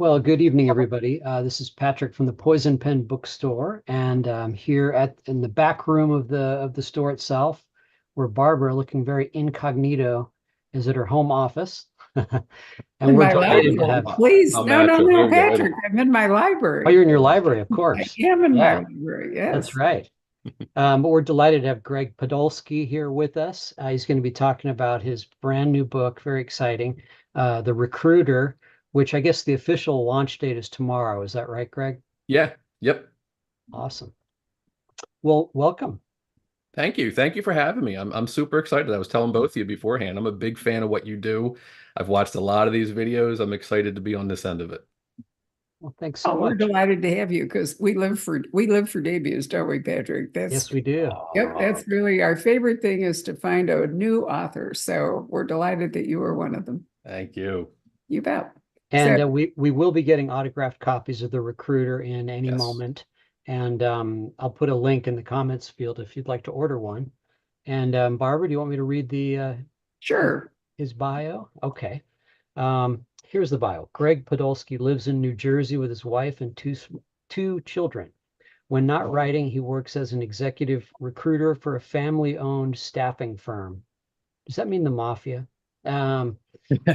Well, good evening, everybody. This is Patrick from the Poison Pen Bookstore, and here at in the back room of the store itself, where Barbara, looking very incognito, is at her home office, and In we're my delighted to library, have. please. How No, no, natural. no, There we go. Patrick. I'm in my Oh, library. you're in your library, of I course. am in my Yeah, library. that's Yes. right. But we're delighted to have Gregg Podolski here with us. He's going to be talking about his brand new book, very exciting, The Recruiter, which I guess the official launch date is tomorrow. Is that right, Greg? Yeah. Yep. Awesome. Well, welcome. Thank you. Thank you for having me. I'm super excited. I was telling both of you beforehand. I'm a big fan of what you do. I've watched a lot of these videos. I'm excited to be on this end of it. Well, thanks so Oh, we're much. delighted to have you because we live for debuts, don't we, Patrick? Yes, we do. Yep, that's really our favorite thing is to find a new author. So we're delighted that you are one of them. Thank you. You bet. So And we will be getting autographed copies of The Recruiter in any Yes. moment. And I'll put a link in the comments field if you'd like to order one. And Barbara, do you want me to read his, sure. his bio? Okay. Here's the bio. Gregg Podolski lives in New Jersey with his wife and two children. When not writing, he works as an executive recruiter for a family-owned staffing firm. Does that mean the mafia? Um,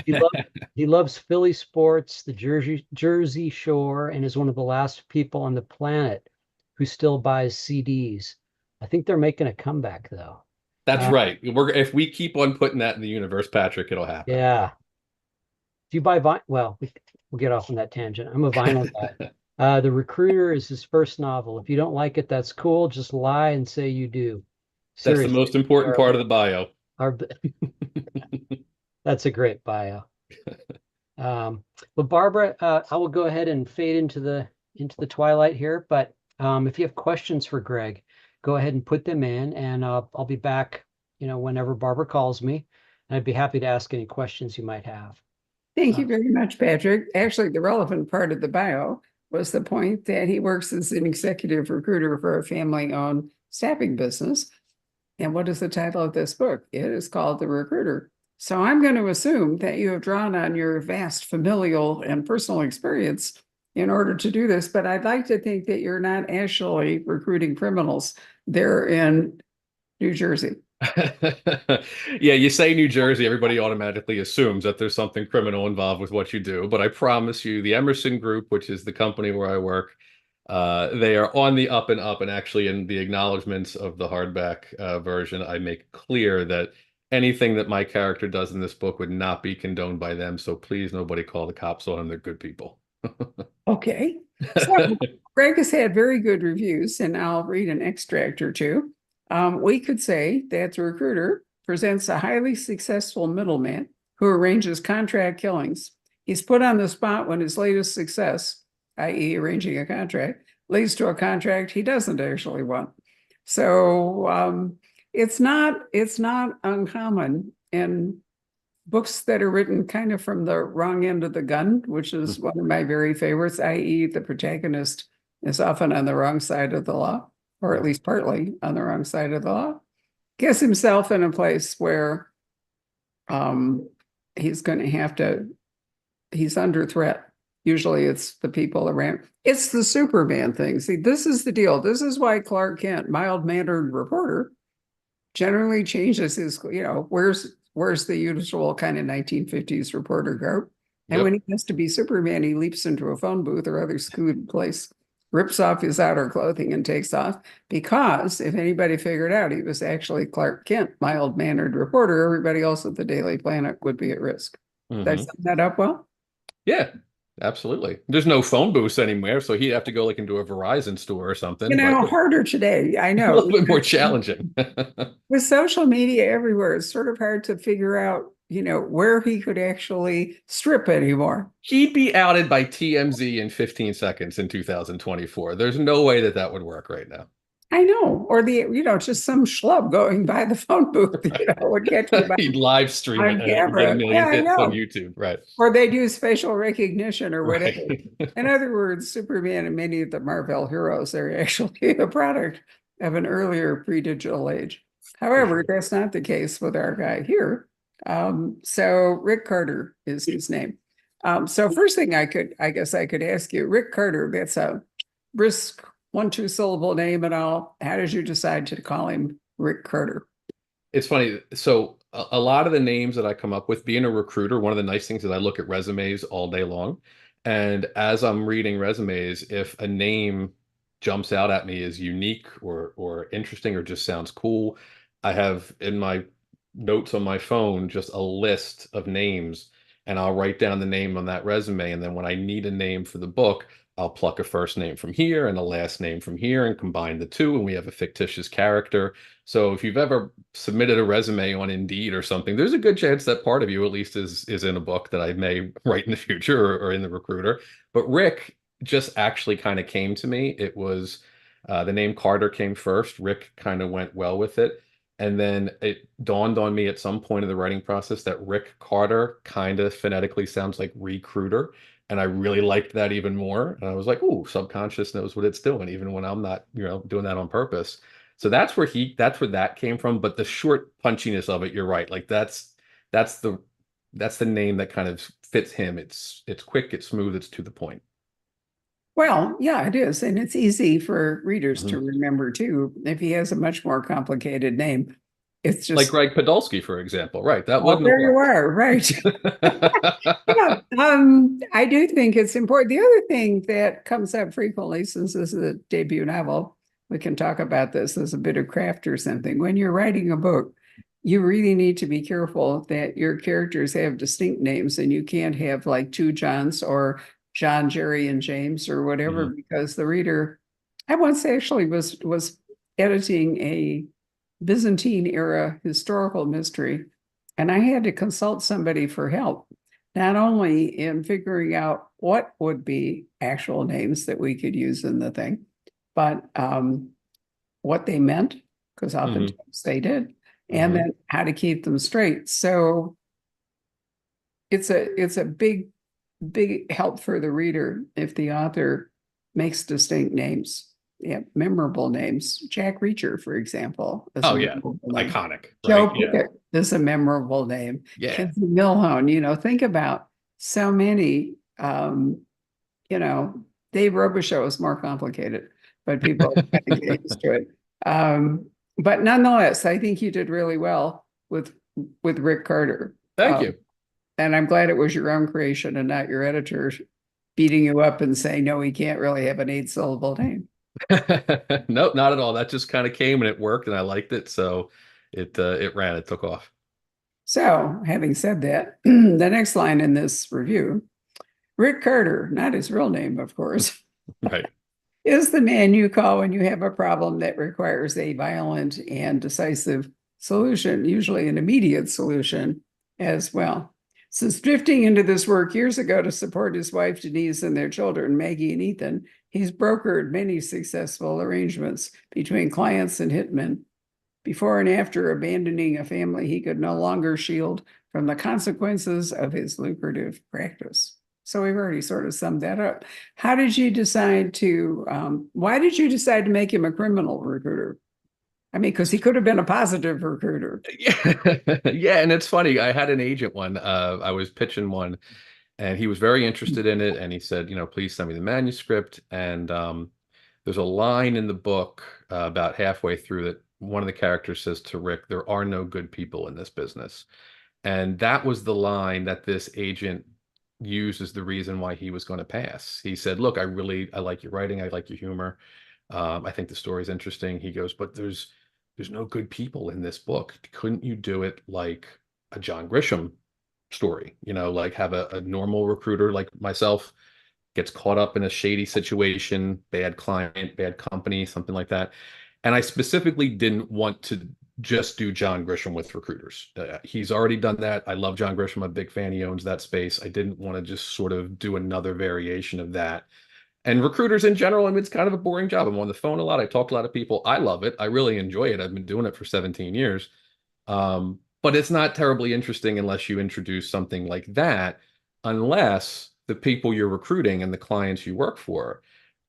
he loves he loves Philly sports, the Jersey Shore, and is one of the last people on the planet who still buys CDs. I think they're making a comeback though. That's Uh, right. If we keep on putting that in the universe, Patrick, it'll happen. yeah. Do you buy vinyl? Well, we'll get off on that tangent. I'm a vinyl guy. The Recruiter is his first novel. If you don't like it, that's cool. Just lie and say you do. That's the Seriously, most important part of the bio. our, that's a great bio. Um, but Barbara, I will go ahead and fade into the twilight here. But if you have questions for Greg, go ahead and put them in, and I'll be back, whenever Barbara calls me, and I'd be happy to ask any questions you might have. Thank Uh, you very much, Patrick. Actually, the relevant part of the bio was the point that he works as an executive recruiter for a family-owned staffing business. And what is the title of this book? It is called The Recruiter. So I'm going to assume that you have drawn on your vast familial and personal experience in order to do this, but I'd like to think that you're not actually recruiting criminals there in New Jersey. Yeah, you say New Jersey, everybody automatically assumes that there's something criminal involved with what you do. But I promise you, the Emerson Group, which is the company where I work, they are on the up and up. And actually, in the acknowledgments of the hardback version, I make clear that anything that my character does in this book would not be condoned by them. So please, nobody call the cops on them. They're good people. Okay. So Greg has had very good reviews, and I'll read an extract or two. We could say that the recruiter presents a highly successful middleman who arranges contract killings. He's put on the spot when his latest success, i.e., arranging a contract, leads to a contract he doesn't actually want. So it's not uncommon in books that are written kind of from the wrong end of the gun, which is one of my very favorites, i.e., the protagonist is often on the wrong side of the law, or at least partly on the wrong side of the law, gets himself in a place where um, he's going to have to, he's under threat. Usually it's the people around. It's the Superman thing. See, this is the deal. This is why Clark Kent, mild-mannered reporter, generally changes his, where's the usual kind of 1950s reporter garb. And when Yep. he has to be Superman, he leaps into a phone booth or other secluded place, rips off his outer clothing and takes off. Because if anybody figured out he was actually Clark Kent, mild-mannered reporter, everybody else at the Daily Planet would be at risk. Did I Hmm. sum that up well? Yeah, absolutely. There's no phone booths anywhere, so he'd have to go like into a Verizon store or something, but Harder today. I a little know. bit more challenging. With social media everywhere, it's sort of hard to figure out, where he could actually strip anymore. He'd be outed by TMZ in 15 seconds in 2024. There's no way that that would work right now. I know, or just some schlub going by the phone booth, would get you by He'd live stream it on and it would get a camera. Yeah, million I hits on know. YouTube. Right. Or they'd use facial recognition or whatever. Right. In other words, Superman and many of the Marvel heroes are actually the product of an earlier pre-digital age. For However, sure. that's not the case with our guy here. So Rick Carter is his name. So first thing I guess I could ask you, Rick Carter, that's a brisk 1-2 syllable name and all. How did you decide to call him Rick Carter? It's funny. So a lot of the names that I come up with, being a recruiter, one of the nice things is I look at resumes all day long. And as I'm reading resumes, if a name jumps out at me as unique or interesting or just sounds cool, I have in my notes on my phone just a list of names, and I'll write down the name on that resume. And then when I need a name for the book, I'll pluck a first name from here and a last name from here and combine the two, and we have a fictitious character. So if you've ever submitted a resume on Indeed or something, there's a good chance that part of you at least is in a book that I may write in the future or in the recruiter. But Rick just actually kind of came to me. It was the name Carter came first. Rick kind of went well with it. And then it dawned on me at some point in the writing process that Rick Carter kind of phonetically sounds like recruiter. And I really liked that even more. And I was like, "Ooh, subconscious knows what it's doing, even when I'm not, doing that on purpose." So that's where that came from. But the short punchiness of it, you're right. Like that's the that's the name that kind of fits him. It's quick, it's smooth, it's to the point. Well, yeah, it is. And it's easy for readers to Mhm. remember too. If he has a much more complicated name, it's Like just, Gregg Podolski, for example. Right. That oh, wouldn't have there you worked. are, right. Yeah, I do think it's important. The other thing that comes up frequently, since this is a debut novel, we can talk about this as a bit of craft or something. When you're writing a book, you really need to be careful that your characters have distinct names and you can't have like two Johns or John, Jerry, and James or whatever, Mhm. because the reader, I once actually was editing a Byzantine era historical mystery, and I had to consult somebody for help, not only in figuring out what would be actual names that we could use in the thing, but what they meant, because Mhm. oftentimes they did, and Mhm. then how to keep them straight. So it's a big help for the reader if the author makes distinct names, yeah, memorable names. Jack Reacher, for example, is a Oh yeah. memorable name. Iconic, right? Joe Yeah. Pickett is a memorable name. Yeah. Kinsey Milhone, think about so many. You know, Dave Robichaux is more complicated, but people kind of get used to it. But nonetheless, I think you did really well with Rick Carter. Thank you. And I'm glad it was your own creation and not your editor beating you up and saying, no, he can't really have an 8-syllable name. Nope, not at all. That just kind of came and it worked and I liked it. So it ran, it took off. So, having said that, the next line in this review, Rick Carter, not his real name, of course, Right. is the man you call when you have a problem that requires a violent and decisive solution, usually an immediate solution as well. Since drifting into this work years ago to support his wife Denise and their children, Maggie and Ethan, he's brokered many successful arrangements between clients and hitmen. Before and after abandoning a family he could no longer shield from the consequences of his lucrative practice. So we've already sort of summed that up. How did you decide why did you decide to make him a criminal recruiter? I mean, because he could have been a positive recruiter. Yeah. Yeah, and it's funny. I had an agent one. I was pitching one and he was very interested in it. And he said, please send me the manuscript. And there's a line in the book about halfway through that one of the characters says to Rick, "There are no good people in this business." And that was the line that this agent used as the reason why he was going to pass. He said, "Look, I like your writing. I like your humor. I think the story's interesting." He goes, "But there's no good people in this book. Couldn't you do it like a John Grisham story? Like have a normal recruiter like myself gets caught up in a shady situation, bad client, bad company, something like that." And I specifically didn't want to just do John Grisham with recruiters. He's already done that. I love John Grisham. I'm a big fan. He owns that space. I didn't want to just sort of do another variation of that. And recruiters in general, I mean, it's kind of a boring job. I'm on the phone a lot. I talk to a lot of people. I love it. I really enjoy it. I've been doing it for 17 years. But it's not terribly interesting unless you introduce something like that, unless the people you're recruiting and the clients you work for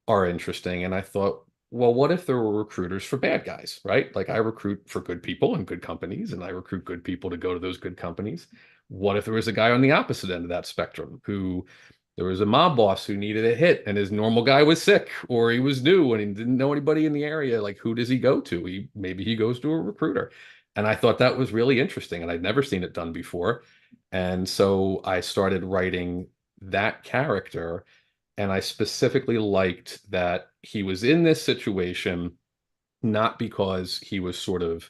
are interesting. And I thought, well, what if there were recruiters for bad guys, right? Like I recruit for good people and good companies, and I recruit good people to go to those good companies. What if there was a guy on the opposite end of that spectrum who there was a mob boss who needed a hit and his normal guy was sick or he was new and he didn't know anybody in the area? Like, who does he go to? Maybe he goes to a recruiter. And I thought that was really interesting and I'd never seen it done before. And so I started writing that character. And I specifically liked that he was in this situation, not because he was sort of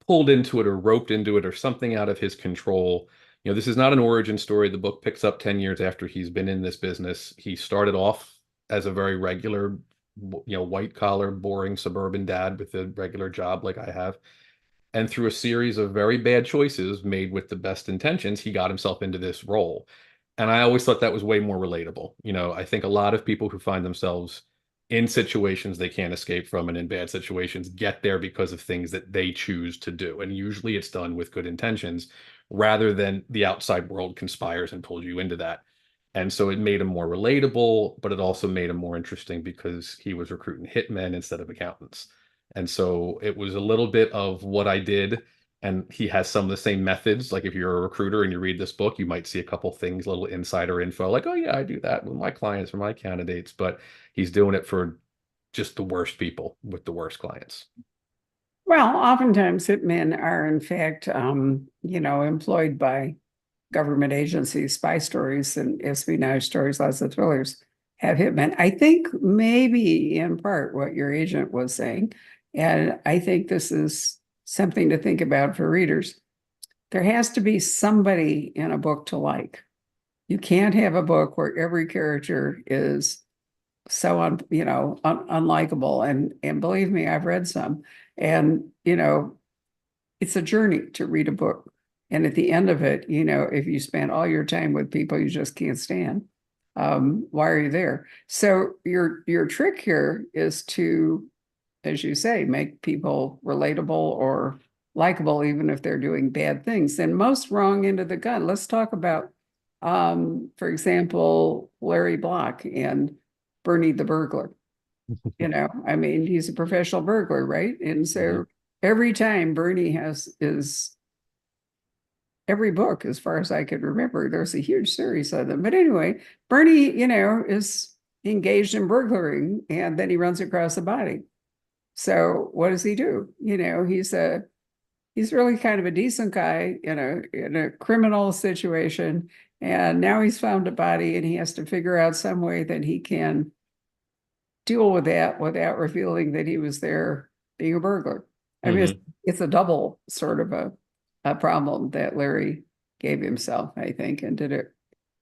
pulled into it or roped into it or something out of his control. This is not an origin story. The book picks up 10 years after he's been in this business. He started off as a very regular, white collar, boring suburban dad with a regular job like I have. And through a series of very bad choices made with the best intentions, he got himself into this role. And I always thought that was way more relatable. I think a lot of people who find themselves in situations they can't escape from and in bad situations get there because of things that they choose to do. And usually it's done with good intentions rather than the outside world conspires and pulls you into that. And so it made him more relatable, but it also made him more interesting because he was recruiting hitmen instead of accountants. And so it was a little bit of what I did. And he has some of the same methods. Like if you're a recruiter and you read this book, you might see a couple things, little insider info, like, oh yeah, I do that with my clients or my candidates, but he's doing it for just the worst people with the worst clients. Well, oftentimes hitmen are in fact, employed by government agencies, spy stories and espionage stories, lots of thrillers have hitmen. I think maybe in part what your agent was saying, and I think this is something to think about for readers. There has to be somebody in a book to like. You can't have a book where every character is so unlikable. And believe me, I've read some, and it's a journey to read a book. And at the end of it, if you spend all your time with people you just can't stand, why are you there? So your trick here is to, as you say, make people relatable or likable, even if they're doing bad things. And most wrong into the gun. Let's talk about, for example, Larry Block and Bernie the burglar. He's a professional burglar, right? And so every time Bernie every book, as far as I could remember, there's a huge series of them. But anyway, Bernie, is engaged in burglaring and then he runs across a body. So what does he do? He's really kind of a decent guy in a criminal situation. And now he's found a body and he has to figure out some way that he can deal with that without revealing that he was there being a burglar. I mean, it's a double sort of a problem that Larry gave himself, I think, and did it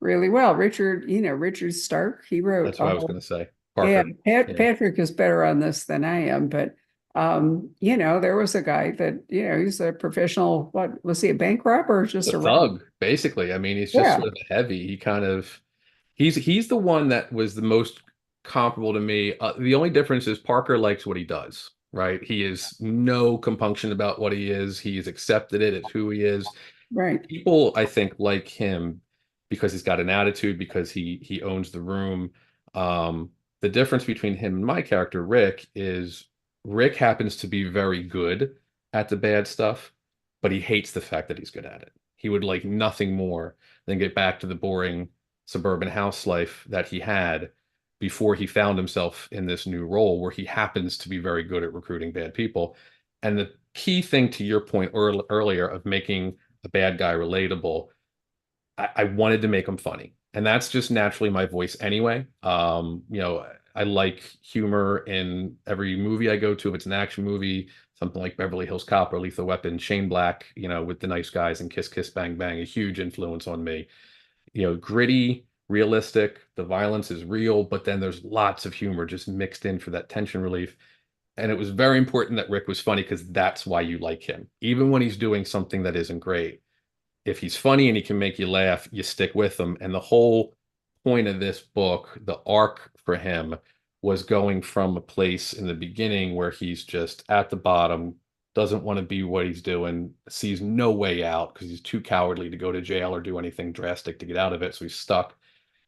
really well. Richard Stark, he wrote. That's what I was going to say. Parker. Yeah, Patrick is better on this than I am, but there was a guy that, he's a professional, what was he, a bank robber or just a a thug, basically? I mean, he's just sort of heavy. He's the one that was the most comparable to me. The only difference is Parker likes what he does, right? He is no compunction about what he is. He's accepted it. It's who he is. Right. People, I think, like him because he's got an attitude, because he owns the room. The difference between him and my character, Rick, is Rick happens to be very good at the bad stuff, but he hates the fact that he's good at it. He would like nothing more than get back to the boring suburban house life that he had before he found himself in this new role where he happens to be very good at recruiting bad people. And the key thing to your point earlier of making a bad guy relatable, I wanted to make him funny. And that's just naturally my voice anyway. I like humor in every movie I go to. If it's an action movie, something like Beverly Hills Cop or Lethal Weapon, Shane Black, with the nice guys and Kiss Kiss Bang Bang, a huge influence on me. Gritty, realistic, the violence is real, but then there's lots of humor just mixed in for that tension relief. And it was very important that Rick was funny because that's why you like him. Even when he's doing something that isn't great, if he's funny and he can make you laugh, you stick with him. And the whole point of this book, the arc for him, was going from a place in the beginning where he's just at the bottom, doesn't want to be what he's doing, sees no way out because he's too cowardly to go to jail or do anything drastic to get out of it. So he's stuck,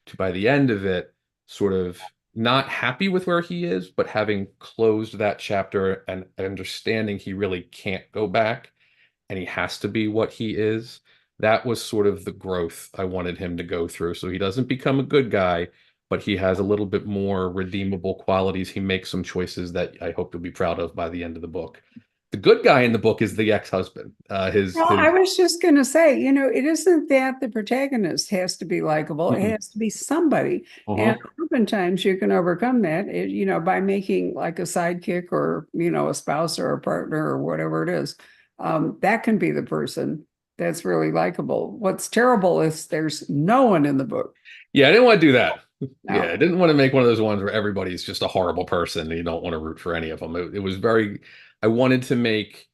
to by the end of it, sort of not happy with where he is, but having closed that chapter and understanding he really can't go back and he has to be what he is. that was sort of the growth I wanted him to go through. So he doesn't become a good guy, but he has a little bit more redeemable qualities. He makes some choices that I hope you'll be proud of by the end of the book. The good guy in the book is the ex-husband. Well, I was just going to say, it isn't that the protagonist has to be likable. It has to be somebody. And oftentimes you can overcome that, by making like a sidekick or, a spouse or a partner or whatever it is. That can be the person that's really likable. What's terrible is there's no one in the book. Yeah, I didn't want to do that. No. Yeah, I didn't want to make one of those ones where everybody's just a horrible person and you don't want to root for any of them. It was very, I wanted to make,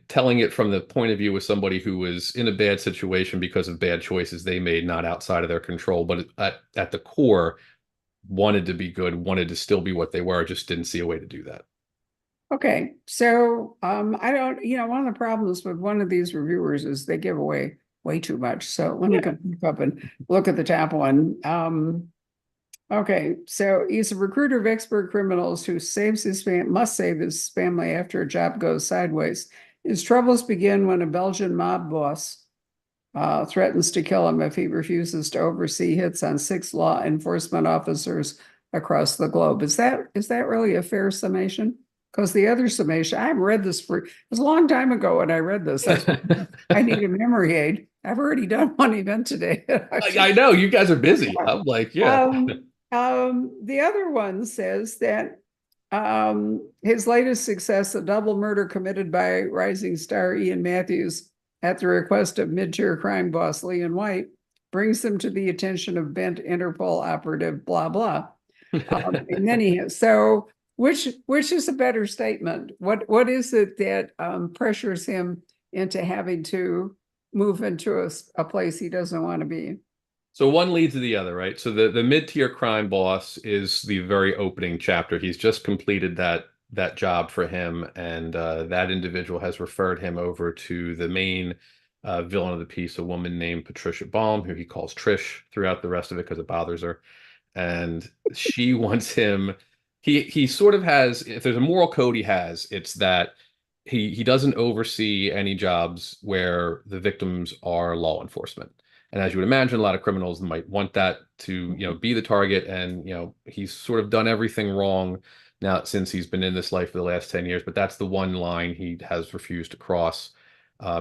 telling it from the point of view of somebody who was in a bad situation because of bad choices they made, not outside of their control, but at the core, wanted to be good, wanted to still be what they were, just didn't see a way to do that. Okay, so I don't, one of the problems with one of these reviewers is they give away way too much. So let me come up and look at the top one. Okay, so he's a recruiter of expert criminals who must save his family after a job goes sideways. His troubles begin when a Belgian mob boss threatens to kill him if he refuses to oversee hits on 6 law enforcement officers across the globe. Is that really a fair summation? Because the other summation, I've read this it was a long time ago when I read this. I need a memory aid. I've already done one event today. I know you guys are busy. I'm like, yeah. The other one says that his latest success, a double murder committed by rising star Ian Matthews at the request of mid-tier crime boss Leon White, brings them to the attention of bent Interpol operative, blah, blah. And then which is a better statement? What is it that pressures him into having to move into a place he doesn't want to be? So one leads to the other, right? So the mid-tier crime boss is the very opening chapter. He's just completed that job for him, and that individual has referred him over to the main villain of the piece, a woman named Patricia Baum, who he calls Trish throughout the rest of it because it bothers her. And she wants him. He sort of has, if there's a moral code he has, it's that he doesn't oversee any jobs where the victims are law enforcement. And as you would imagine, a lot of criminals might want that to, be the target. And, he's sort of done everything wrong now since he's been in this life for the last 10 years. But that's the one line he has refused to cross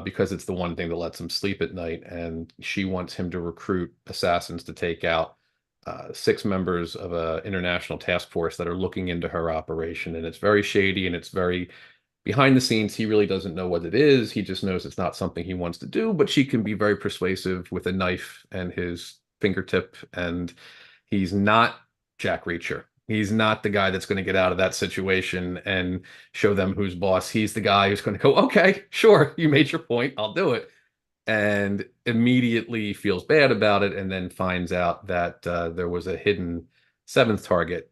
because it's the one thing that lets him sleep at night. And she wants him to recruit assassins to take out 6 members of an international task force that are looking into her operation. And it's very shady and it's very behind the scenes. He really doesn't know what it is. He just knows it's not something he wants to do, but she can be very persuasive with a knife and his fingertip. And he's not Jack Reacher. He's not the guy that's going to get out of that situation and show them who's boss. He's the guy who's going to go, okay, sure, you made your point, I'll do it. And immediately feels bad about it, and then finds out that there was a hidden 7th target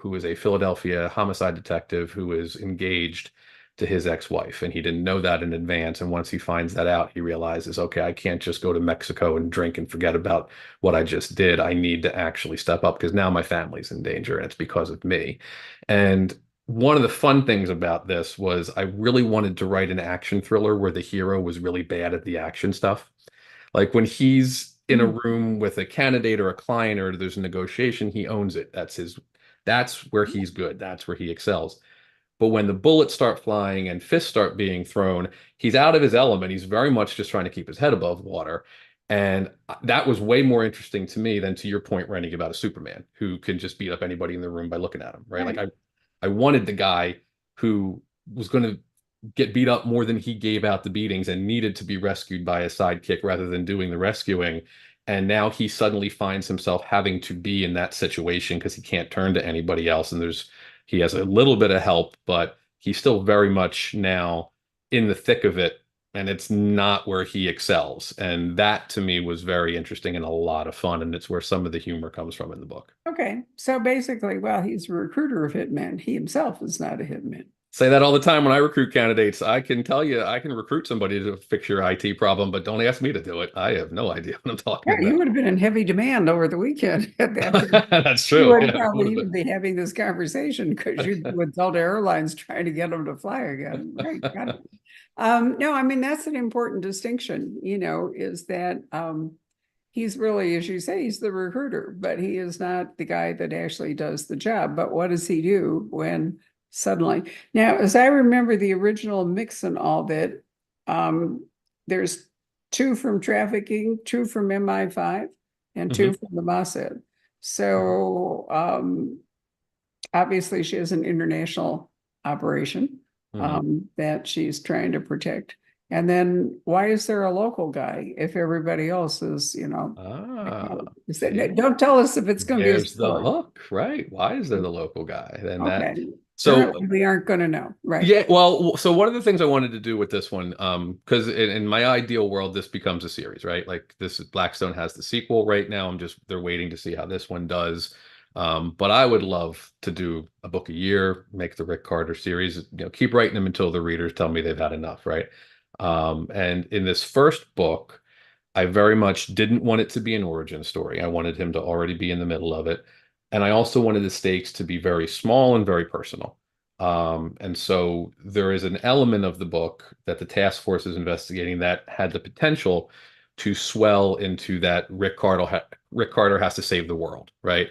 who is a Philadelphia homicide detective who is engaged to his ex-wife, and he didn't know that in advance. And once he finds that out, he realizes, okay, I can't just go to Mexico and drink and forget about what I just did. I need to actually step up because now my family's in danger, and it's because of me. And one of the fun things about this was I really wanted to write an action thriller where the hero was really bad at the action stuff. Like when he's in a room with a candidate or a client or there's a negotiation, he owns it. That's where he's good. That's where he excels. But when the bullets start flying and fists start being thrown, he's out of his element. He's very much just trying to keep his head above water. And that was way more interesting to me than to your point, Rennie, about a Superman who can just beat up anybody in the room by looking at him, right? Like I wanted the guy who was going to get beat up more than he gave out the beatings and needed to be rescued by a sidekick rather than doing the rescuing. And now he suddenly finds himself having to be in that situation because he can't turn to anybody else. And he has a little bit of help, but he's still very much now in the thick of it. And it's not where he excels. And that to me was very interesting and a lot of fun. And it's where some of the humor comes from in the book. Okay. So basically, well, he's a recruiter of hitmen. He himself is not a hitman. Say that all the time when I recruit candidates. I can tell you, I can recruit somebody to fix your IT problem, but don't ask me to do it. I have no idea what I'm talking about. You would have been in heavy demand over the weekend. That's true. You wouldn't probably even be having this conversation because you'd with Delta Airlines trying to get them to fly again. Right. Got it. No, I mean, that's an important distinction, is that he's really, as you say, he's the recruiter, but he is not the guy that actually does the job. But what does he do when suddenly? Now, as I remember the original mix and all that, there's two from trafficking, two from MI5, and two from the Mossad. So obviously she has an international operation that she's trying to protect. And then why is there a local guy if everybody else is, don't tell us if it's going to be a There's the spoiler. hook, right? Why is there the local guy? Then Okay. so Apparently we aren't going to know, right? yeah, well, so one of the things I wanted to do with this one, because in my ideal world, this becomes a series, right? Like this Blackstone has the sequel right now. They're waiting to see how this one does. But I would love to do a book a year, make the Rick Carter series, keep writing them until the readers tell me they've had enough, right? And in this first book, I very much didn't want it to be an origin story. I wanted him to already be in the middle of it. And I also wanted the stakes to be very small and very personal. And so there is an element of the book that the task force is investigating that had the potential to swell into that Rick Carter has to save the world, right?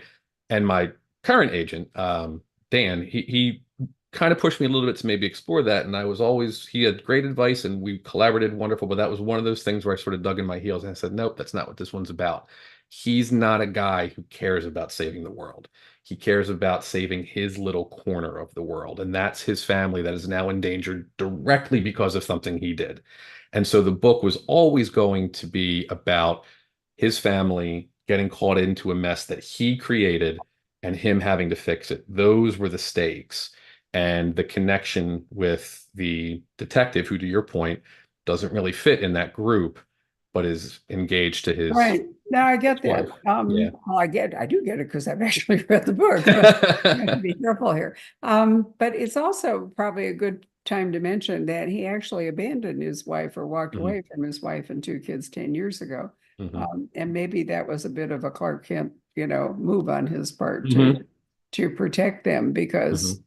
And my current agent, Dan, he kind of pushed me a little bit to maybe explore that. And he had great advice and we collaborated wonderful, but that was one of those things where I sort of dug in my heels and I said, nope, that's not what this one's about. He's not a guy who cares about saving the world. He cares about saving his little corner of the world. And that's his family that is now endangered directly because of something he did. And so the book was always going to be about his family getting caught into a mess that he created and him having to fix it. Those were the stakes. And the connection with the detective, who, to your point, doesn't really fit in that group, but is engaged to his Right. Now I get that. wife. Yeah. Well, I do get it because I've actually read the book, but I have to be careful here. But it's also probably a good time to mention that he actually abandoned his wife or walked away from his wife and two kids 10 years ago. And maybe that was a bit of a Clark Kent, move on his part to protect them because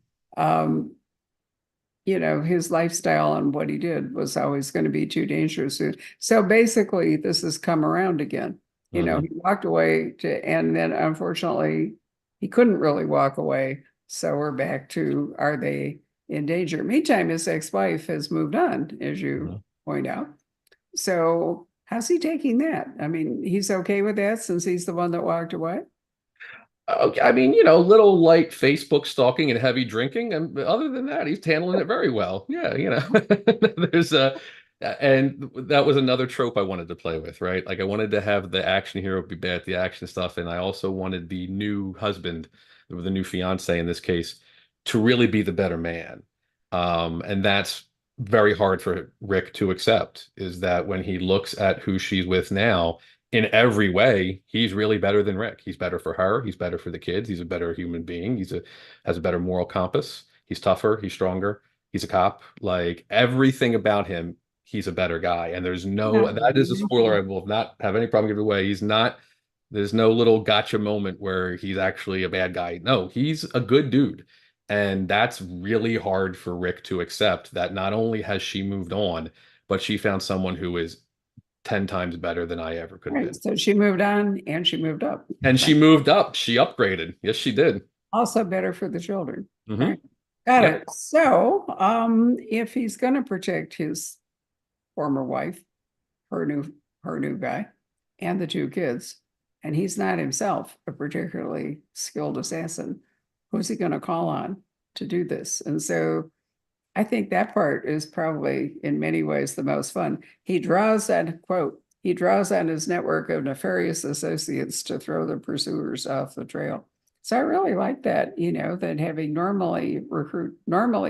his lifestyle and what he did was always going to be too dangerous. So basically, this has come around again. He walked away and then unfortunately, he couldn't really walk away. So we're back to, are they in danger? Meantime, his ex-wife has moved on, as you point out. So how's he taking that? I mean, he's okay with that since he's the one that walked away? Okay, I mean, little light Facebook stalking and heavy drinking, and other than that, he's handling it very well. Yeah, there's and that was another trope I wanted to play with, right? Like I wanted to have the action hero be bad at the action stuff, and I also wanted the new husband, the new fiance in this case, to really be the better man. And that's very hard for Rick to accept, is that when he looks at who she's with now, in every way, he's really better than Rick. He's better for her. He's better for the kids. He's a better human being. Has a better moral compass. He's tougher. He's stronger. He's a cop. Like everything about him, he's a better guy. And that is a spoiler. I will not have any problem giving away. There's no little gotcha moment where he's actually a bad guy. No, he's a good dude. And that's really hard for Rick to accept, that not only has she moved on, but she found someone who is 10 times better than I ever could have been. So she moved on and she moved up. And she moved up. She upgraded. Yes, she did. Also better for the children. Right? Got it. So if he's going to protect his former wife, her new guy, and the two kids, and he's not himself a particularly skilled assassin, who's he going to call on to do this? And so I think that part is probably in many ways the most fun. He draws on his network of nefarious associates to throw the pursuers off the trail. So I really like that, that having normally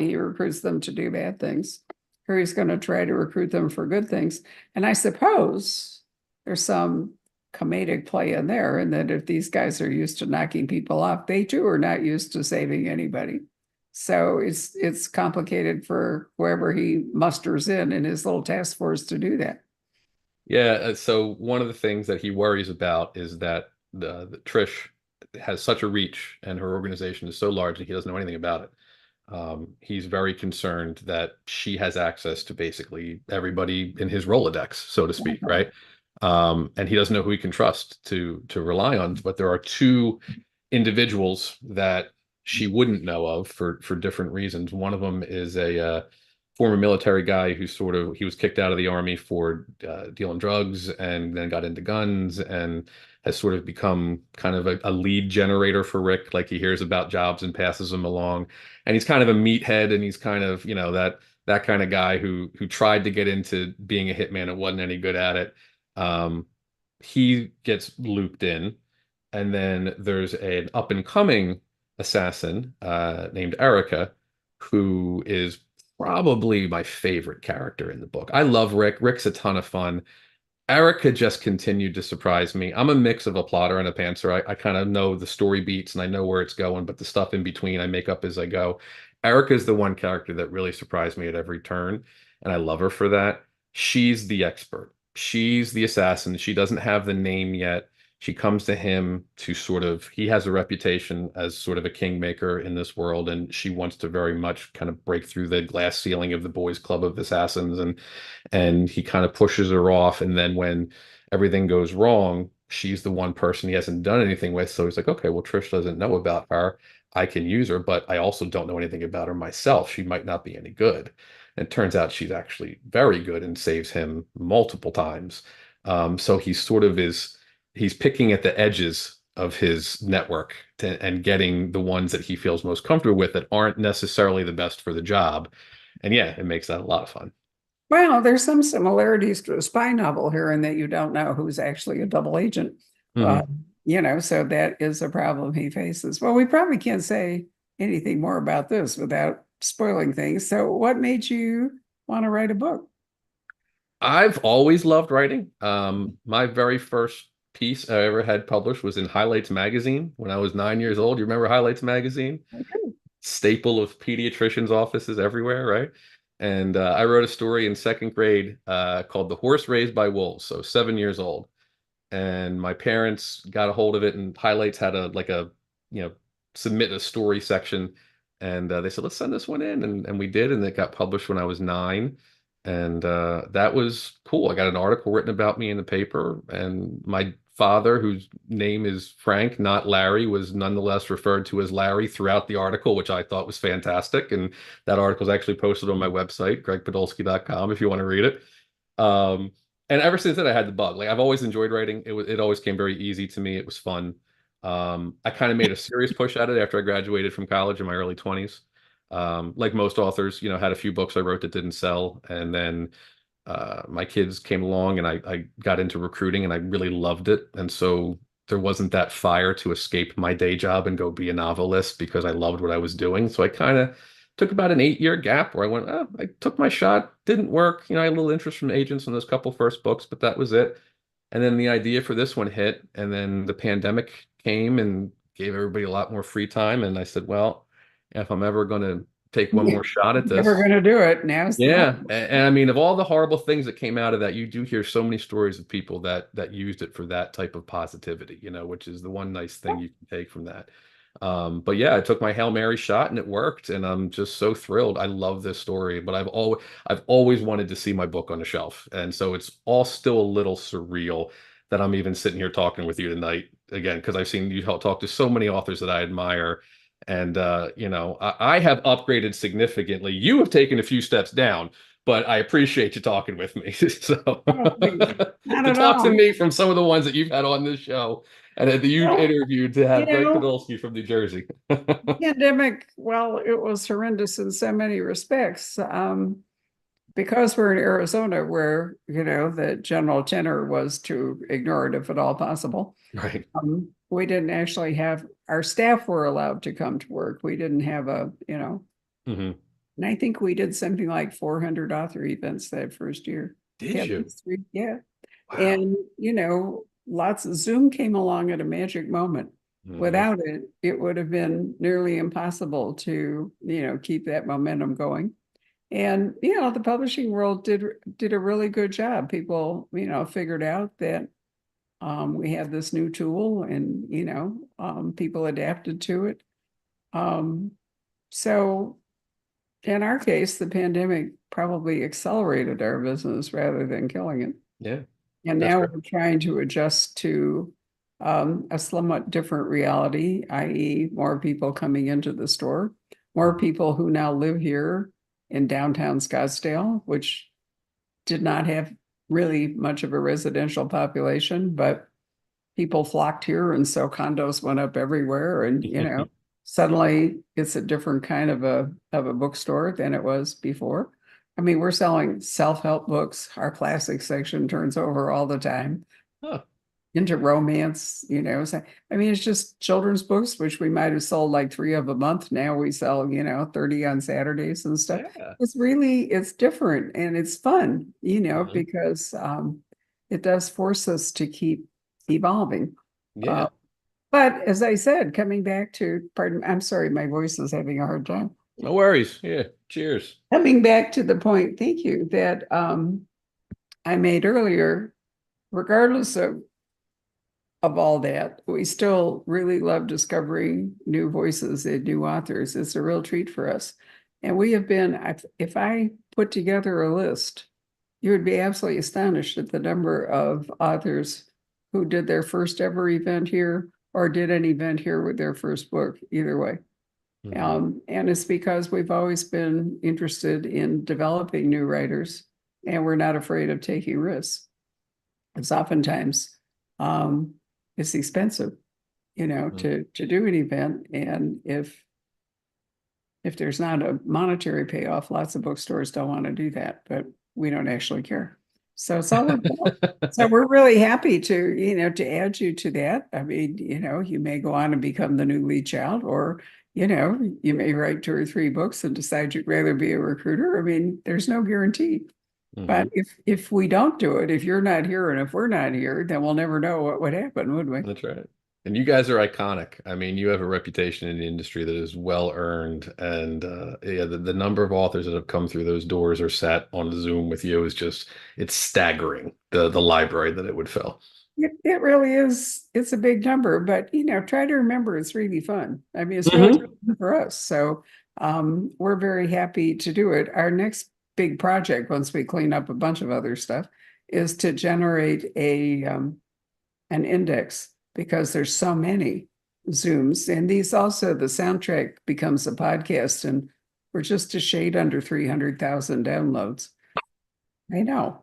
he recruits them to do bad things. Here he's going to try to recruit them for good things. And I suppose there's some comedic play in there, and that if these guys are used to knocking people off, they too are not used to saving anybody. So it's complicated for whoever he musters in his little task force to do that. Yeah. So one of the things that he worries about is that the Trish has such a reach and her organization is so large that he doesn't know anything about it. He's very concerned that she has access to basically everybody in his Rolodex, so to speak, right? And he doesn't know who he can trust to rely on. But there are two individuals that she wouldn't know of for different reasons. One of them is a former military guy who he was kicked out of the army for dealing drugs and then got into guns and has sort of become kind of a lead generator for Rick. Like he hears about jobs and passes them along, and he's kind of a meathead, and he's kind of, that kind of guy who tried to get into being a hitman and wasn't any good at it. He gets looped in, and then there's an up and coming assassin named Erica, who is probably my favorite character in the book. I love Rick. Rick's a ton of fun. Erica just continued to surprise me. I'm a mix of a plotter and a pantser. I kind of know the story beats and I know where it's going, but the stuff in between I make up as I go. Erica is the one character that really surprised me at every turn, and I love her for that. She's the expert. She's the assassin. She doesn't have the name yet. She comes to him to he has a reputation as sort of a kingmaker in this world, and she wants to very much kind of break through the glass ceiling of the boys' club of assassins, and he kind of pushes her off. And then when everything goes wrong, she's the one person he hasn't done anything with. So he's like, okay, well, Trish doesn't know about her. I can use her, but I also don't know anything about her myself. She might not be any good. And it turns out she's actually very good and saves him multiple times. So he's picking at the edges of his network and getting the ones that he feels most comfortable with that aren't necessarily the best for the job. And yeah, it makes that a lot of fun. Well, there's some similarities to a spy novel here in that you don't know who's actually a double agent. Mhm. So that is a problem he faces. Well, we probably can't say anything more about this without spoiling things. So what made you want to write a book? I've always loved writing. My very first piece I ever had published was in Highlights magazine when I was 9 years old. You remember Highlights magazine? Staple of pediatricians' offices everywhere, right? And I wrote a story in second grade called "The Horse Raised by Wolves," so 7 years old. And my parents got a hold of it, and Highlights had you know submit a story section, and they said, let's send this one in, and we did, and it got published when I was 9. And that was cool. I got an article written about me in the paper, and my father, whose name is Frank, not Larry, was nonetheless referred to as Larry throughout the article, which I thought was fantastic. And that article is actually posted on my website, greggpodolski.com, if you want to read it. Um, and ever since then, I had the bug. Like I've always enjoyed writing. It always came very easy to me. It was fun. I kind of made a serious push at it after I graduated from college in my early 20s. Like most authors, had a few books I wrote that didn't sell, and then my kids came along, and I got into recruiting, and I really loved it. And so there wasn't that fire to escape my day job and go be a novelist because I loved what I was doing. So I kind of took about an 8-year gap where I went, oh, I took my shot, didn't work. I had a little interest from agents on those couple first books, but that was it. And then the idea for this one hit, and then the pandemic came and gave everybody a lot more free time. And I said, well, if I'm ever going to take one more shot at Never this, going to do it. Now's the yeah. moment. And I mean, of all the horrible things that came out of that, you do hear so many stories of people that used it for that type of positivity, which is the one nice thing you can take from that. But yeah, I took my Hail Mary shot and it worked, and I'm just so thrilled. I love this story, but I've always wanted to see my book on the shelf. And so it's all still a little surreal that I'm even sitting here talking with you tonight again, because I've seen you talk to so many authors that I admire. And I have upgraded significantly. You have taken a few steps down, but I appreciate you talking with me. So Oh, not to at talk to all. me from some of the ones that you've had on this show and that you've Well, interviewed, to you have Gregg know, Podolski from New Jersey. pandemic, well, it was horrendous in so many respects. Because we're in Arizona, where, the general tenor was to ignore it if at all possible. Right. We didn't actually have, our staff were allowed to come to work. We didn't have Hmm. and I think we did something like 400 author events that first year. Did you? Yeah. Wow. And, lots of Zoom came along at a magic moment. Hmm. Without it, it would have been nearly impossible to, keep that momentum going. And, the publishing world did a really good job. People, figured out that we had this new tool, and, people adapted to it. So in our case, the pandemic probably accelerated our business rather than killing it. Yeah, And that's now great. we're trying to adjust to a somewhat different reality, i.e., more people coming into the store, more people who now live here in downtown Scottsdale, which did not have really much of a residential population, but people flocked here, and so condos went up everywhere. And suddenly it's a different kind of a bookstore than it was before. I mean, we're selling self-help books. Our classic section turns over all the time Huh. into romance, So, I mean, it's just children's books, which we might have sold like 3 of a month. Now we sell, 30 on Saturdays and stuff. Yeah. It's different and it's fun, Mhm. because it does force us to keep evolving. Yeah. But as I said, coming back to, pardon, I'm sorry, my voice is having a hard time. No worries. Yeah. Cheers. Coming back to the point, thank you, that I made earlier, regardless of all that, we still really love discovering new voices and new authors. It's a real treat for us. And we have been, if I put together a list, you would be absolutely astonished at the number of authors who did their first ever event here or did an event here with their first book, either way. And it's because we've always been interested in developing new writers, and we're not afraid of taking risks. It's oftentimes it's expensive, to do an event, and if there's not a monetary payoff, lots of bookstores don't want to do that, but we don't actually care. So it's all about. So we're really happy to add you to that. I mean, you may go on and become the new lead child, or, you may write 2 or 3 books and decide you'd rather be a recruiter. I mean, there's no guarantee. But if we don't do it, if you're not here and if we're not here, then we'll never know what would happen, would we? That's right. And you guys are iconic. I mean, you have a reputation in the industry that is well earned. And yeah, the number of authors that have come through those doors or sat on Zoom with you is just, it's staggering, the library that it would fill. It really is. It's a big number, but try to remember it's really fun. I mean, it's really fun for us. So we're very happy to do it. Our next big project, once we clean up a bunch of other stuff, is to generate an index, because there's so many Zooms, and these also, the soundtrack becomes a podcast, and we're just a shade under 300,000 downloads. I know.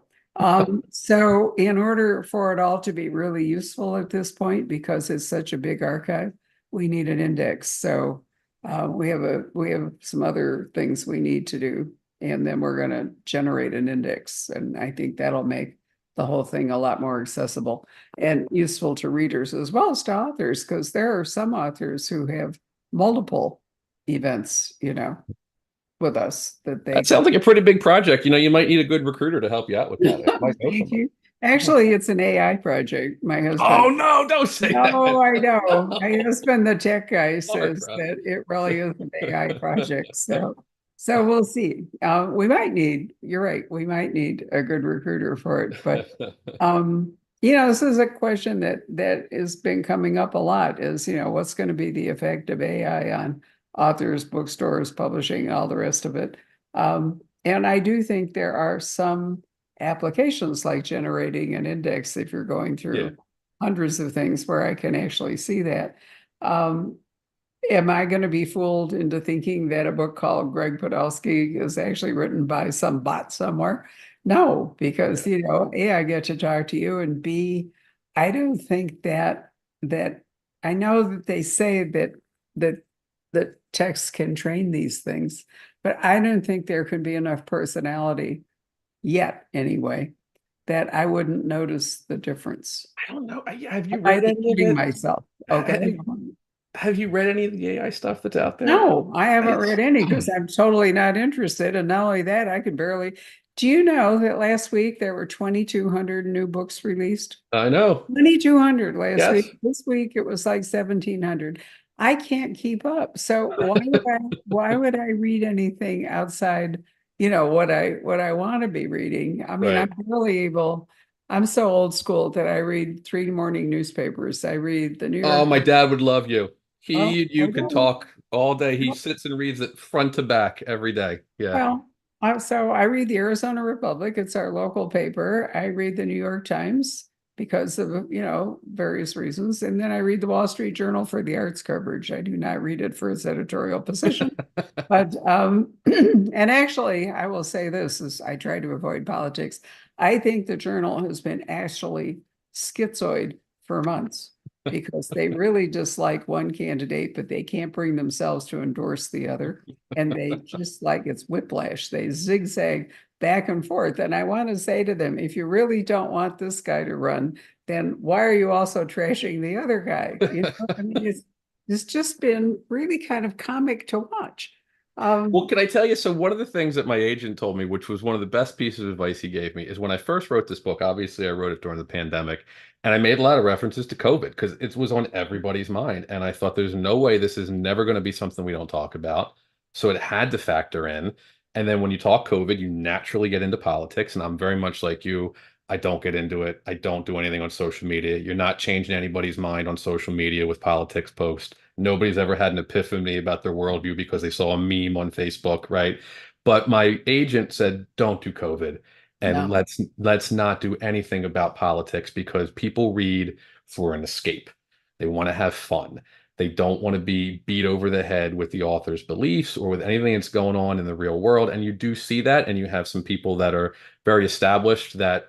So in order for it all to be really useful at this point, because it's such a big archive, we need an index. So we have some other things we need to do, and then we're going to generate an index, and I think that'll make the whole thing a lot more accessible and useful to readers as well as to authors, because there are some authors who have multiple events, with us that they That sounds like a pretty big project. You might need a good recruiter to help you out with that. It might know Thank somebody. you. Actually, it's an AI project. My husband. Oh no, don't say No, that. I know. My husband, the tech guy, Sorry, says bro. that it really is an AI project. So we'll see. You're right, we might need a good recruiter for it. But this is a question that has been coming up a lot, is, what's going to be the effect of AI on authors, bookstores, publishing, and all the rest of it. And I do think there are some applications like generating an index, if you're going through hundreds of things, where I can actually see that. Am I going to be fooled into thinking that a book called Gregg Podolski is actually written by some bot somewhere? No, because A, I get to talk to you, and B, I don't think that I know that they say that the text can train these things, but I don't think there can be enough personality yet, anyway, that I wouldn't notice the difference. I don't know. Have you I'm read any of kidding it? myself. Okay. Have you read any of the AI stuff that's out there? No, I haven't It's- read any because I'm totally not interested. And not only that, I could barely. Do you know that last week there were 2,200 new books released? I know. 2,200 last Yes. week. This week it was like 1,700. I can't keep up. So why would I read anything outside, what I want to be reading? I mean, Right. I'm so old school that I read 3 morning newspapers. I read the New Oh, York. my dad would love you. Oh, He and I you could know. talk All day. He sits and reads it front to back every day. Yeah. Well, so I read the Arizona Republic. It's our local paper. I read the New York Times because of, various reasons. And then I read the Wall Street Journal for the arts coverage. I do not read it for its editorial position. But and actually, I will say this as I try to avoid politics. I think the Journal has been actually schizoid for months because they really dislike one candidate, but they can't bring themselves to endorse the other. And they just like it's whiplash. They zigzag back and forth. And I want to say to them, if you really don't want this guy to run, then why are you also trashing the other guy? I mean, it's just been really kind of comic to watch. Well, can I tell you? So one of the things that my agent told me, which was one of the best pieces of advice he gave me, is when I first wrote this book, obviously I wrote it during the pandemic, and I made a lot of references to COVID because it was on everybody's mind. And I thought there's no way this is never going to be something we don't talk about. So it had to factor in. And then when you talk COVID, you naturally get into politics. And I'm very much like you. I don't get into it. I don't do anything on social media. You're not changing anybody's mind on social media with politics posts. Nobody's ever had an epiphany about their worldview because they saw a meme on Facebook, right? But my agent said, don't do COVID. And No. let's not do anything about politics because people read for an escape. They want to have fun. They don't want to be beat over the head with the author's beliefs or with anything that's going on in the real world. And you do see that, and you have some people that are very established that,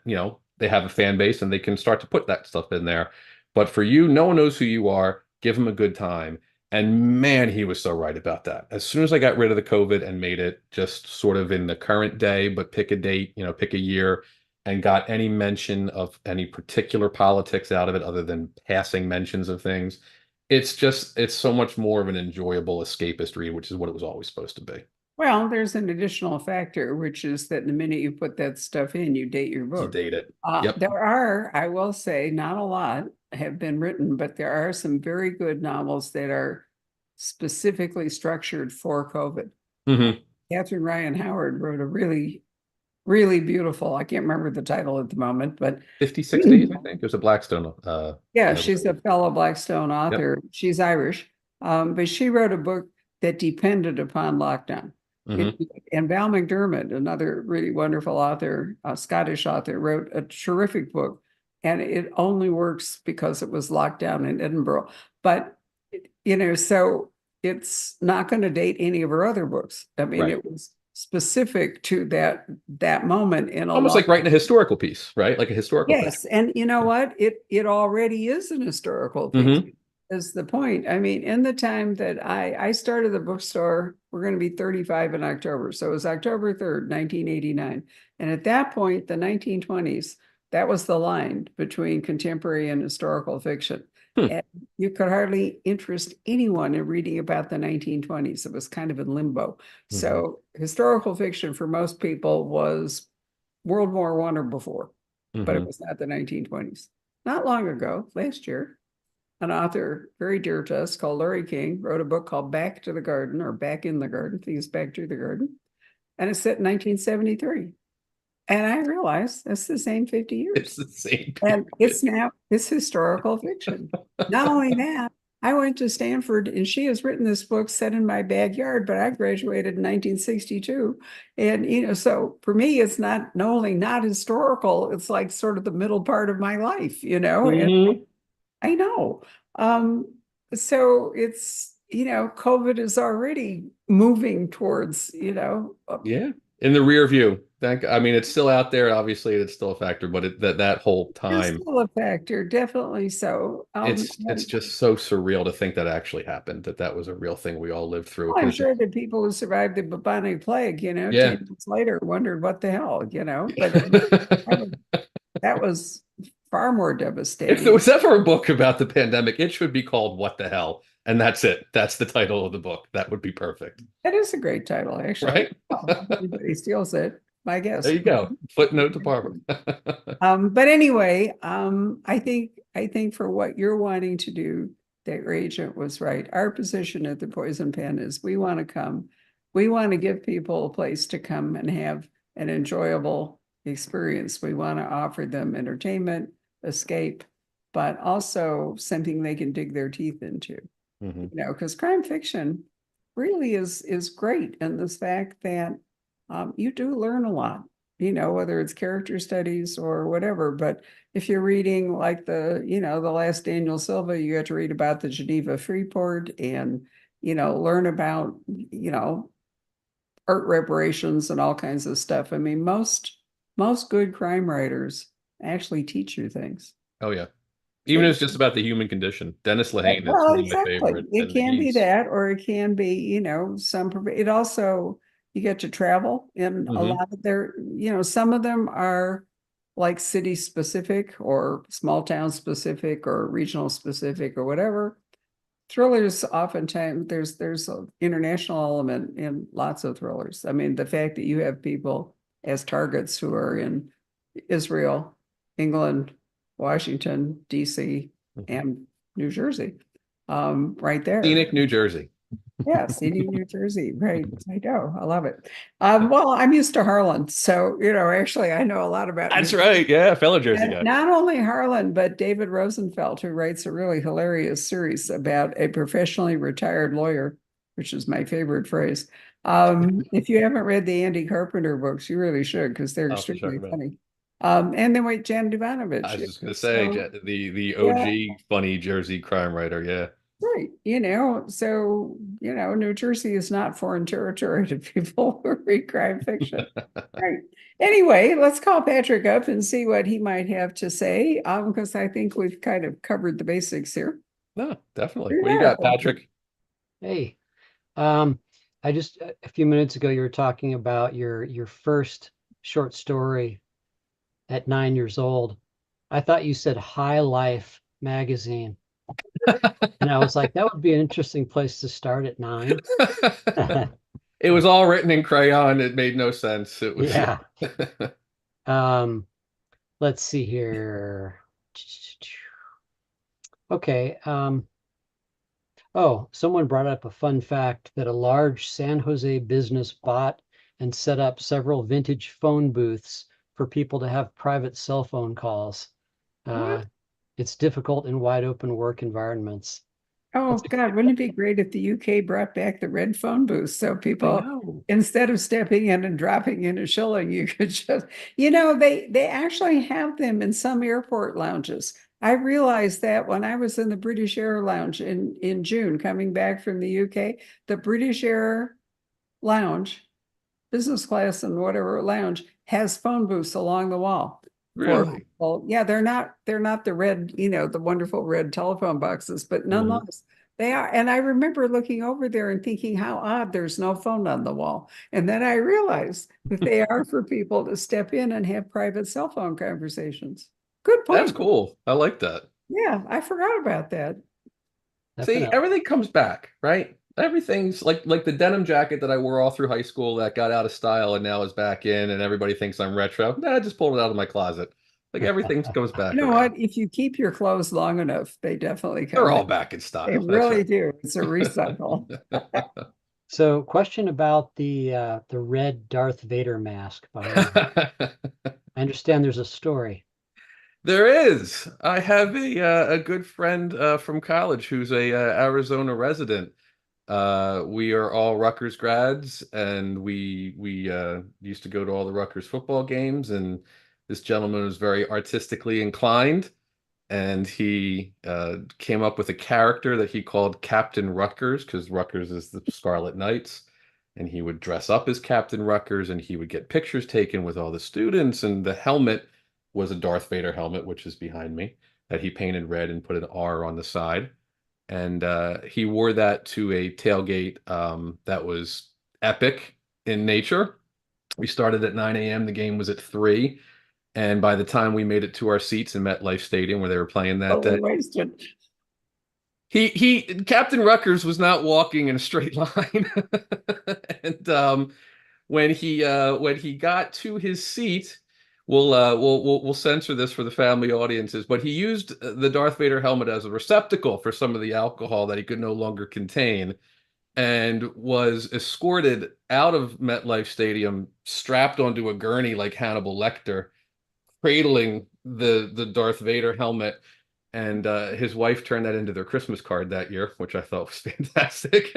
they have a fan base and they can start to put that stuff in there. But for you, no one knows who you are. Give them a good time. And man, he was so right about that. As soon as I got rid of the COVID and made it just sort of in the current day, but pick a date, pick a year, and got any mention of any particular politics out of it other than passing mentions of things, it's so much more of an enjoyable escapist read, which is what it was always supposed to be. Well, there's an additional factor, which is that the minute you put that stuff in, you date your You book. date it. Yep. There are, I will say, not a lot have been written, but there are some very good novels that are specifically structured for COVID. Mm-hmm. Catherine Ryan Howard wrote a really, really beautiful, I can't remember the title at the moment, but 56 Days, I think. It was a Blackstone. yeah, she's a fellow Blackstone author. Yep. She's Irish, but she wrote a book that depended upon lockdown. Mm-hmm. And Val McDermott, another really wonderful author, a Scottish author, wrote a terrific book. And it only works because it was locked down in Edinburgh. But, so it's not going to date any of her other books. I mean, Right. It was specific to that moment in a Almost like writing a historical piece, right? Like a historical Yes, fiction. and you know what? It already is an historical piece. Mm-hmm. Is the point. I mean, in the time that I started the bookstore, we're going to be 35 in October. So it was October 3rd, 1989. And at that point, the 1920s, that was the line between contemporary and historical fiction. And you could hardly interest anyone in reading about the 1920s. It was kind of in limbo. Mm-hmm. So historical fiction for most people was World War I or before, but it was not the 1920s. Not long ago, last year, an author very dear to us called Larry King wrote a book called Back to the Garden or Back in the Garden. I think it's Back to the Garden. And it's set in 1973. And I realized that's the same 50 years. It's the same. And it's historical fiction. Not only that, I went to Stanford and she has written this book set in my backyard, but I graduated in 1962. And, so for me, it's not only not historical, it's like sort of the middle part of my life, Mm-hmm. and I know. So it's, COVID is already moving towards, Yeah. In the rear view. I mean, it's still out there. Obviously, it's still a factor, but that whole time, still a factor, definitely so. it's just so surreal to think that actually happened, that was a real thing we all lived through. I'm sure that people who survived the bubonic plague, 10 months later wondered what the hell, but that was far more devastating. If there was ever a book about the pandemic, it should be called What the Hell? And that's it. That's the title of the book. That would be perfect. That is a great title, actually. Right? Everybody steals it, my guess. There you go. Footnote to Barbara. But anyway, I think for what you're wanting to do, that your agent was right. Our position at the Poison Pen is we want to come. We want to give people a place to come and have an enjoyable experience. We want to offer them entertainment, escape, but also something they can dig their teeth into. Mm-hmm. Because crime fiction, really is great in this fact that you do learn a lot, whether it's character studies or whatever. But if you're reading like the last Daniel Silva, you got to read about the Geneva Freeport and, learn about, art reparations and all kinds of stuff. I mean, most good crime writers actually teach you things. Oh yeah. Even if it's just about the human condition. Dennis Lehane is Well, one of my exactly. favorite, It and can be he's that, or it can be, it also, you get to travel in a Mhm. lot of some of them are like city specific or small town specific or regional specific or whatever. Thrillers, oftentimes there's an international element in lots of thrillers. I mean, the fact that you have people as targets who are in Israel, England, Washington, DC, and New Jersey, right there. Scenic New Jersey. Yeah, CD, New Jersey, right? I know, I love it. Well, I'm used to Harlan, so actually, I know a lot about New That's right. Yeah, fellow Jersey and guy. not only Harlan, but David Rosenfeld, who writes a really hilarious series about a professionally retired lawyer, which is my favorite phrase. If you haven't read the Andy Carpenter books, you really should because they're I'll have to check extremely him out. funny. And then wait, Jan I Ivanovich. was just gonna say So the yeah, OG funny Jersey crime writer. Yeah. right. So New Jersey is not foreign territory to people who read crime fiction. Right. Anyway, let's call Patrick up and see what he might have to say, because I think we've kind of covered the basics here. No, definitely. You're What do you there, got, Patrick? Hey, um, I just a few minutes ago you were talking about your first short story at 9 years old. I thought you said High Life magazine, and I was like, that would be an interesting place to start at 9. It was all written in crayon. It made no sense. It was Yeah. Um, let's see here. Okay. Oh, someone brought up a fun fact that a large San Jose business bought and set up several vintage phone booths for people to have private cell phone calls. What? It's difficult in wide open work environments. Oh That's God, wouldn't it be great if the UK brought back the red phone booth so I people, know. instead of stepping in and dropping in a shilling, you could just, they actually have them in some airport lounges. I realized that when I was in the British Air Lounge in June, coming back from the UK, the British Air Lounge, business class and whatever lounge, has phone booths along the wall for Really? people. Yeah, they're not the red, the wonderful red telephone boxes, but Mhm. nonetheless, they are. And I remember looking over there and thinking how odd there's no phone on the wall. And then I realized that they are for people to step in and have private cell phone conversations. Good That's point. cool. I like that. Yeah, I forgot about that. See, definitely. everything comes back, right? Everything's like the denim jacket that I wore all through high school that got out of style and now is back in, and everybody thinks I'm retro. Nah, I just pulled it out of my closet. Like everything goes You back know around. what? If you keep your clothes long enough, they definitely They're come all back. back in They style. That's really right. do. It's a recycle. So, question about the red Darth Vader mask behind you. I understand there's a story. There is. I have a good friend from college who's a Arizona resident. We are all Rutgers grads, and we used to go to all the Rutgers football games. And this gentleman was very artistically inclined, and he came up with a character that he called Captain Rutgers because Rutgers is the Scarlet Knights. And he would dress up as Captain Rutgers, and he would get pictures taken with all the students. And the helmet was a Darth Vader helmet, which is behind me, that he painted red and put an R on the side. And he wore that to a tailgate that was epic in nature. We started at 9 a.m. The game was at 3. And by the time we made it to our seats in MetLife Stadium where they were playing that Totally day, wasted. he Captain Rutgers was not walking in a straight line. And when he got to his seat, we'll censor this for the family audiences, but he used the Darth Vader helmet as a receptacle for some of the alcohol that he could no longer contain, and was escorted out of MetLife Stadium, strapped onto a gurney like Hannibal Lecter, cradling the Darth Vader helmet. And his wife turned that into their Christmas card that year, which I thought was fantastic.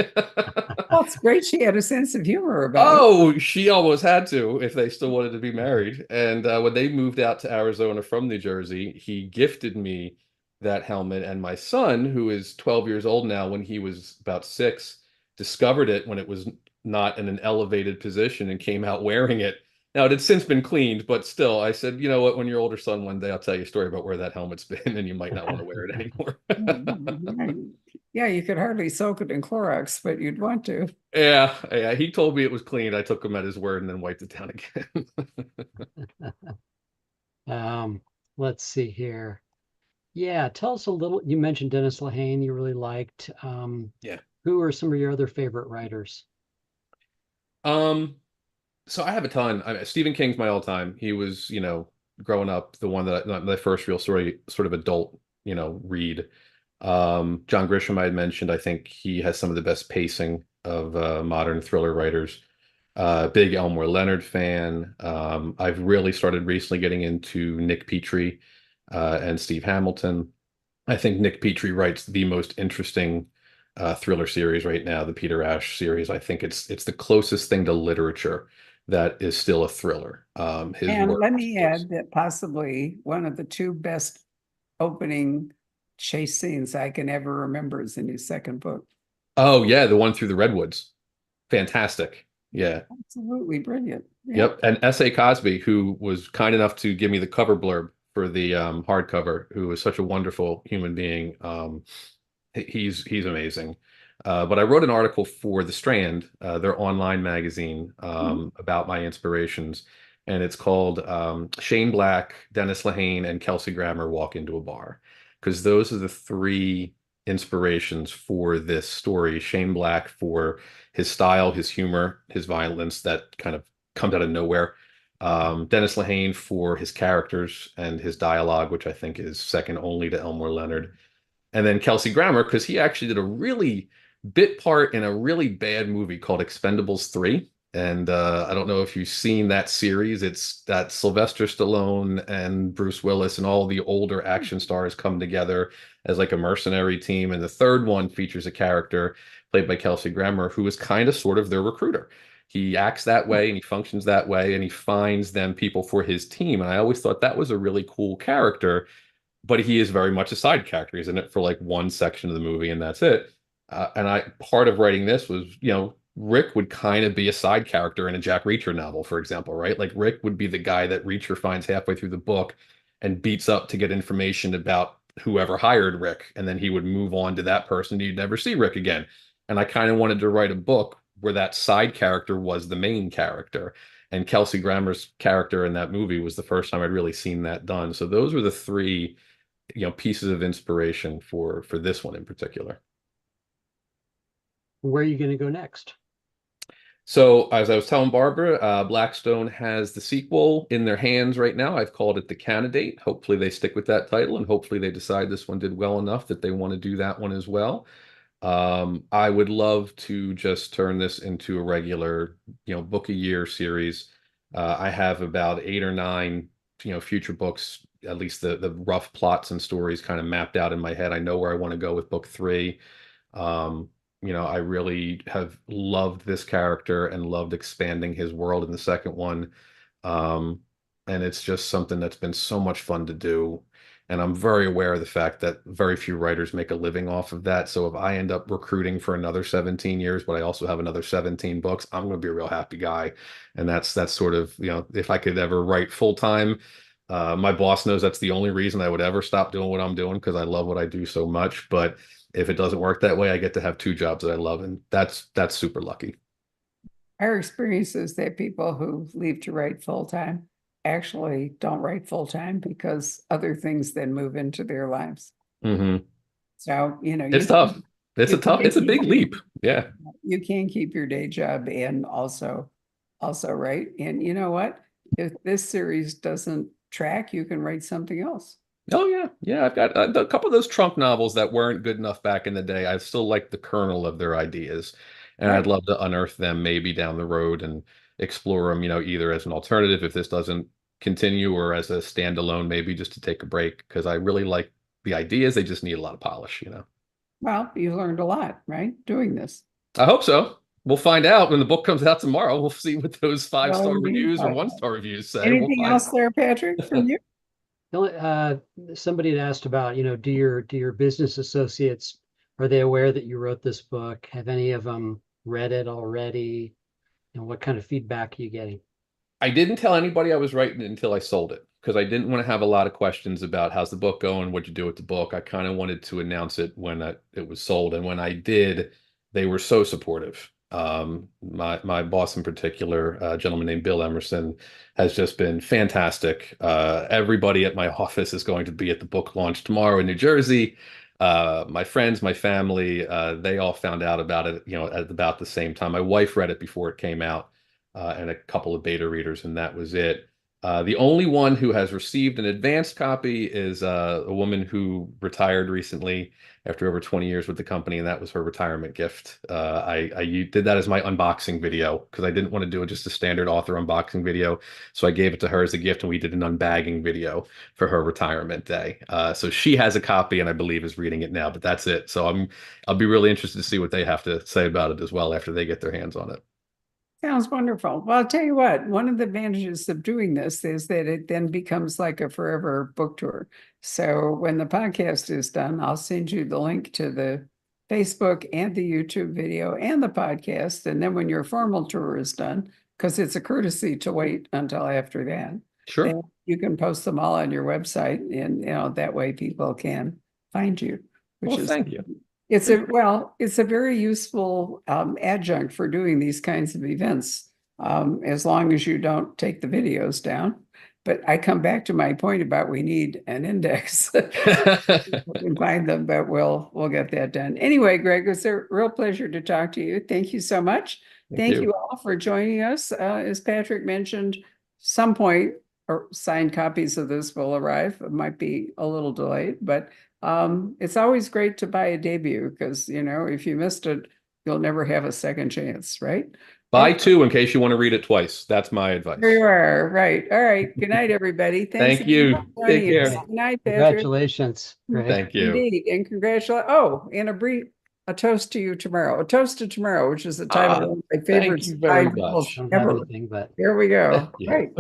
Well, it's great she had a sense of humor about it. Oh, she almost had to if they still wanted to be married. And when they moved out to Arizona from New Jersey, he gifted me that helmet. And my son, who is 12 years old now, when he was about 6, discovered it when it was not in an elevated position and came out wearing it. Now, it had since been cleaned, but still, I said, you know what, when your older son one day, I'll tell you a story about where that helmet's been, and you might not want to wear it anymore. Yeah, you could hardly soak it in Clorox, but you'd want to. Yeah, he told me it was clean. I took him at his word and then wiped it down again. Um, let's see here. Yeah, tell us a little. You mentioned Dennis Lehane you really liked. Yeah. Who are some of your other favorite writers? Um, so I have a ton. Stephen King's my all-time. He was, growing up, the one that my first real story, sort of adult, read. John Grisham I had mentioned. I think he has some of the best pacing of modern thriller writers. Big Elmore Leonard fan. I've really started recently getting into Nick Petrie and Steve Hamilton. I think Nick Petrie writes the most interesting thriller series right now, the Peter Ash series. I think it's the closest thing to literature that is still a thriller. His And work let me is add that possibly one of the two best opening chase scenes I can ever remember is in his second book. oh yeah, the one through the redwoods. Fantastic. Yeah. Absolutely brilliant. Yeah. Yep. And S.A. Cosby, who was kind enough to give me the cover blurb for the hardcover, who was such a wonderful human being. He's amazing. But I wrote an article for The Strand, their online magazine, Mhm. about my inspirations, and it's called Shane Black, Dennis Lehane, and Kelsey Grammer Walk into a Bar, because those are the three inspirations for this story. Shane Black for his style, his humor, his violence that kind of comes out of nowhere. Dennis Lehane for his characters and his dialogue, which I think is second only to Elmore Leonard. And then Kelsey Grammer, because he actually did a really bit part in a really bad movie called Expendables 3. And I don't know if you've seen that series. It's that Sylvester Stallone and Bruce Willis and all the older action stars come together as like a mercenary team. And the third one features a character played by Kelsey Grammer who is kind of sort of their recruiter. He acts that way and he functions that way and he finds them people for his team. And I always thought that was a really cool character, but he is very much a side character. He's in it for like one section of the movie and that's it. And I part of writing this was, Rick would kind of be a side character in a Jack Reacher novel, for example, right? Like Rick would be the guy that Reacher finds halfway through the book and beats up to get information about whoever hired Rick, and then he would move on to that person. You'd never see Rick again. And I kind of wanted to write a book where that side character was the main character. And Kelsey Grammer's character in that movie was the first time I'd really seen that done. So those were the three pieces of inspiration for this one in particular. Where are you going to go next? So as I was telling Barbara, Blackstone has the sequel in their hands right now. I've called it The Candidate. Hopefully they stick with that title, and hopefully they decide this one did well enough that they want to do that one as well. I would love to just turn this into a regular, book a year series. I have about 8 or 9, future books, at least the rough plots and stories kind of mapped out in my head. I know where I want to go with book 3. I really have loved this character and loved expanding his world in the second one. Um, and it's just something that's been so much fun to do. And I'm very aware of the fact that very few writers make a living off of that. So if I end up recruiting for another 17 years, but I also have another 17 books, I'm going to be a real happy guy. And that's sort of, if I could ever write full time, my boss knows that's the only reason I would ever stop doing what I'm doing, because I love what I do so much. But if it doesn't work that way, I get to have 2 jobs that I love, and that's super lucky. Our experience is that people who leave to write full time actually don't write full time because other things then move into their lives. Hmm. So, It's tough. It's a big keep leap. Yeah. you can keep your day job and also write. And you know what? If this series doesn't track, you can write something else. Oh yeah. Yeah. I've got a couple of those trunk novels that weren't good enough back in the day. I still like the kernel of their ideas, and I'd Right. love to unearth them maybe down the road and explore them, either as an alternative if this doesn't continue, or as a standalone, maybe just to take a break, because I really like the ideas. They just need a lot of polish. Well, you learned a lot, right? Doing this. I hope so. We'll find out when the book comes out tomorrow. We'll see what those Well, five-star indeed. reviews or one-star reviews say. We'll Anything find else there, Patrick, from you? Somebody had asked about, do your business associates, are they aware that you wrote this book? Have any of them read it already? And what kind of feedback are you getting? I didn't tell anybody I was writing it until I sold it because I didn't want to have a lot of questions about how's the book going, what'd you do with the book. I kind of wanted to announce it when it was sold, and when I did, they were so supportive. My boss in particular, a gentleman named Bill Emerson, has just been fantastic. Everybody at my office is going to be at the book launch tomorrow in New Jersey. My friends, my family, they all found out about it, at about the same time. My wife read it before it came out, and a couple of beta readers, and that was it. The only one who has received an advanced copy is a woman who retired recently after over 20 years with the company, and that was her retirement gift. I did that as my unboxing video because I didn't want to do it just a standard author unboxing video. So I gave it to her as a gift, and we did an unbagging video for her retirement day. So she has a copy, and I believe is reading it now, but that's it. So I'll be really interested to see what they have to say about it as well after they get their hands on it. Sounds wonderful. Well, I'll tell you what, one of the advantages of doing this is that it then becomes like a forever book tour. So when the podcast is done, I'll send you the link to the Facebook and the YouTube video and the podcast. And then when your formal tour is done, because it's a courtesy to wait until after that, Sure. then you can post them all on your website. And that way people can find you, which is Thank you. It's a very useful adjunct for doing these kinds of events, as long as you don't take the videos down. But I come back to my point about we need an index. We can find them, but we'll get that done. Anyway, Greg, it's a real pleasure to talk to you. Thank you so much. Thank you all for joining us. As Patrick mentioned, some point or signed copies of this will arrive. It might be a little delayed, but it's always great to buy a debut because, if you missed it, you'll never have a second chance, right? Buy two in case you want to read it twice. That's my advice. There you are. Right. All right. Good night, everybody. Thanks. Thank you. Take care. Good night, Patrick. Congratulations, Greg. Thank you. Indeed. And congratulations. Oh, and a toast to you tomorrow. A toast to tomorrow, which is the title of my favorite Thank you very much. I don't have anything, but Here we go. Yeah. Right.